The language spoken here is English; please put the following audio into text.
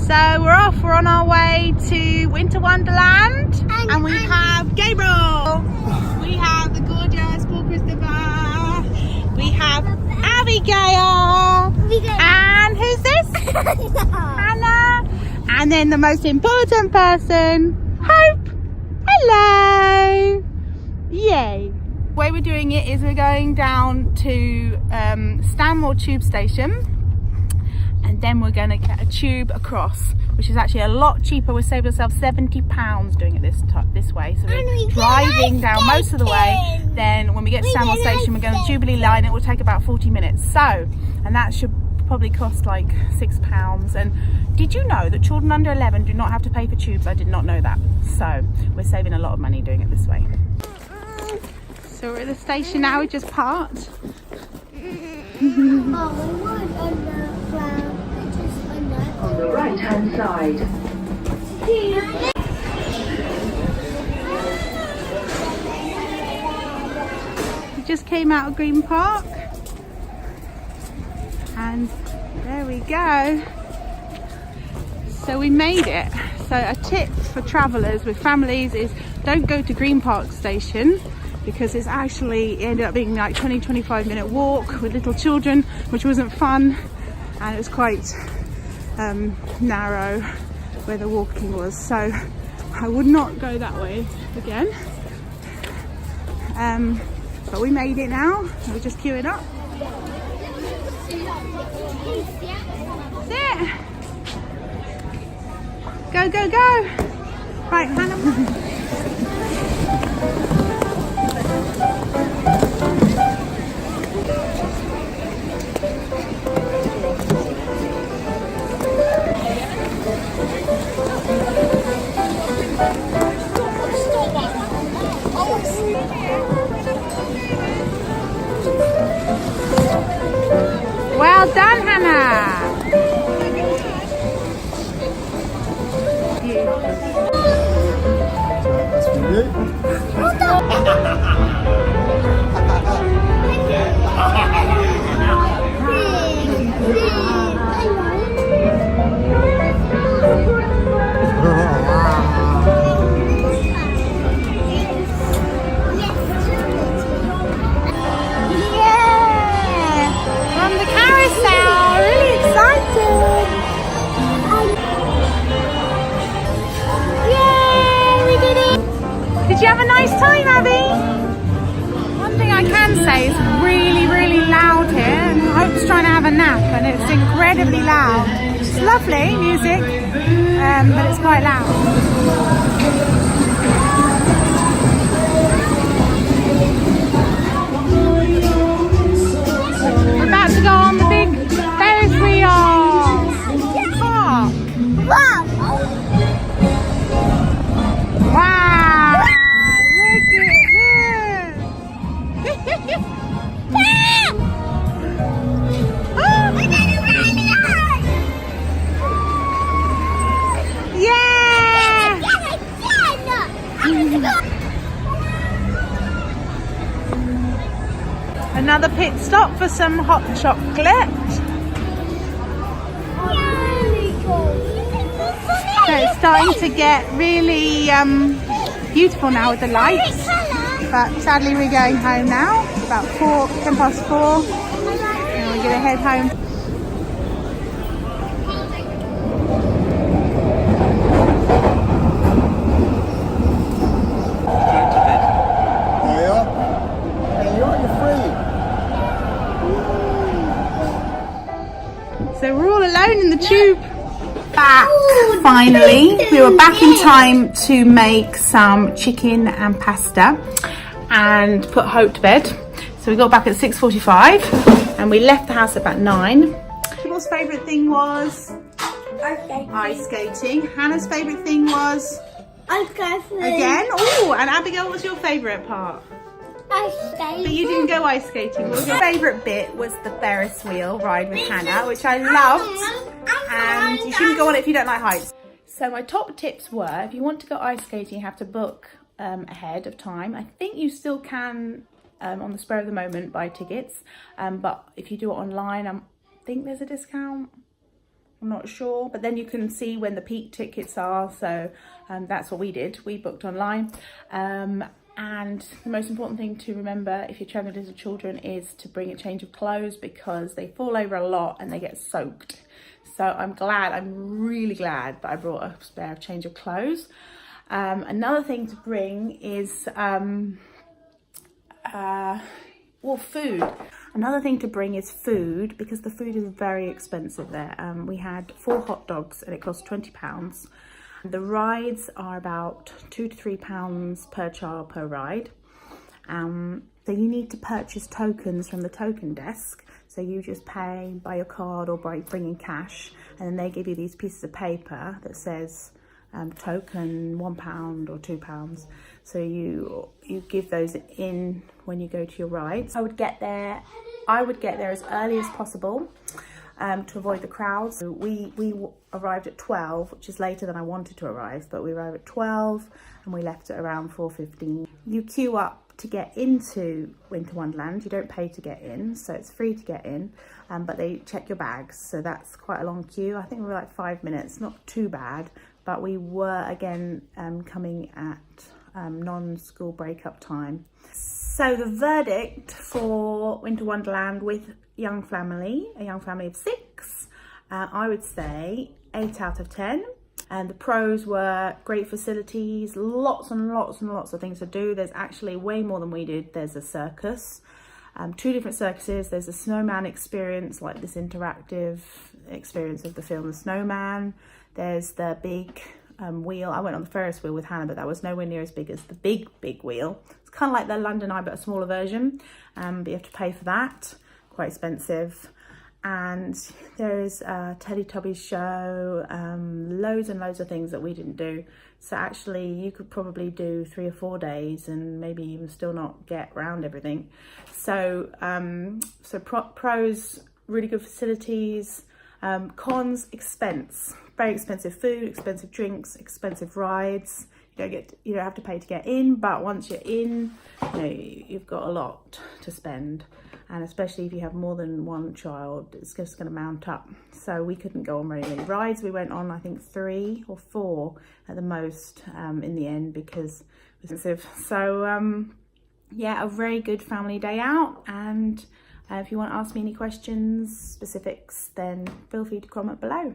So we're off, we're on our way to Winter Wonderland, and we have Gabriel, we have the gorgeous Paul Christopher, we have Abigail, and who's this? Hannah, and then the most important person, Hope. Hello! Yay! The way we're doing it is we're going down to Stanmore tube station, and then we're going to get a tube across, which is actually a lot cheaper. We're saving ourselves £70 doing it this way. So we're driving down most of the way. Then when we get to Stanmore station, we're going to Jubilee line. It will take about 40 minutes. So, and that should probably cost like £6. And did you know that children under 11 do not have to pay for tubes? I did not know that. So we're saving a lot of money doing it this way. So we're at the station now. We just parked. On the right hand side. We just came out of Green Park, and there we go. So we made it. So a tip for travellers with families is don't go to Green Park station, because it ended up being like 20-25 minute walk with little children, which wasn't fun, and it was quite narrow where the walking was, so I would not go that way again. But we made it now. We're just queuing up. That's it. Go, go, go. Right, Hannah. Well done, Hannah! Did you have a nice time, Abby? One thing I can say is really, really loud here, and Hope's trying to have a nap, and it's incredibly loud. It's lovely music, but it's quite loud. We're about to go on the big Ferris wheel. Park. Wow! Another pit stop for some hot chocolate. So it's starting to get really beautiful now with the lights, but sadly we're going home now. It's about 10 past 4, and we're going to head home. So we're all alone in the tube. Back, finally. We were back in time to make some chicken and pasta and put Hope to bed. So we got back at 6:45 and we left the house at about 9. People's favourite thing was ice skating. Hannah's favourite thing was ice skating. Again? Oh, and Abigail, what was your favourite part? Ice skating. But you didn't go ice skating. What was your favourite bit? Was the Ferris wheel ride with Hannah, which I loved. And you shouldn't go on it if you don't like heights. So my top tips were, if you want to go ice skating, you have to book ahead of time. I think you still can, on the spur of the moment, buy tickets. But if you do it online, I think there's a discount. I'm not sure, but then you can see when the peak tickets are, so that's what we did. We booked online. And the most important thing to remember if you're traveling with children is to bring a change of clothes, because they fall over a lot and they get soaked. So I'm really glad that I brought a spare change of clothes. Another thing to bring is food. Another thing to bring is food, because the food is very expensive there. We had 4 hot dogs and it cost £20. The rides are about £2 to £3 per child per ride. So you need to purchase tokens from the token desk. So you just pay by your card or by bringing cash, and then they give you these pieces of paper that says token £1 or £2. So you give those in when you go to your rides. I would get there as early as possible to avoid the crowds. So we arrived at 12, which is later than I wanted to arrive, but we arrived at 12 and we left at around 4:15. You queue up to get into Winter Wonderland. You don't pay to get in, so it's free to get in, but they check your bags, so that's quite a long queue. I think we were like 5 minutes, not too bad, but we were again coming at non-school break-up time. So the verdict for Winter Wonderland with a young family of 6, I would say 8 out of 10. And the pros were great facilities, lots and lots and lots of things to do. There's actually way more than we did. There's a circus, 2 different circuses. There's a snowman experience, like this interactive experience of the film The Snowman. There's the big wheel. I went on the Ferris wheel with Hannah, but that was nowhere near as big as the big wheel. It's kind of like the London Eye, but a smaller version, but you have to pay for that, quite expensive. And there is a Teletubbies show, loads and loads of things that we didn't do. So actually you could probably do 3 or 4 days and maybe even still not get around everything. So pros, really good facilities. Cons, expense, very expensive food, expensive drinks, expensive rides. You don't have to pay to get in, but once you're in, you've got a lot to spend. And especially if you have more than one child, it's just going to mount up. So we couldn't go on very many rides. We went on, I think, 3 or 4 at the most in the end, because it was expensive. So yeah, a very good family day out. And if you want to ask me any questions, specifics, then feel free to comment below.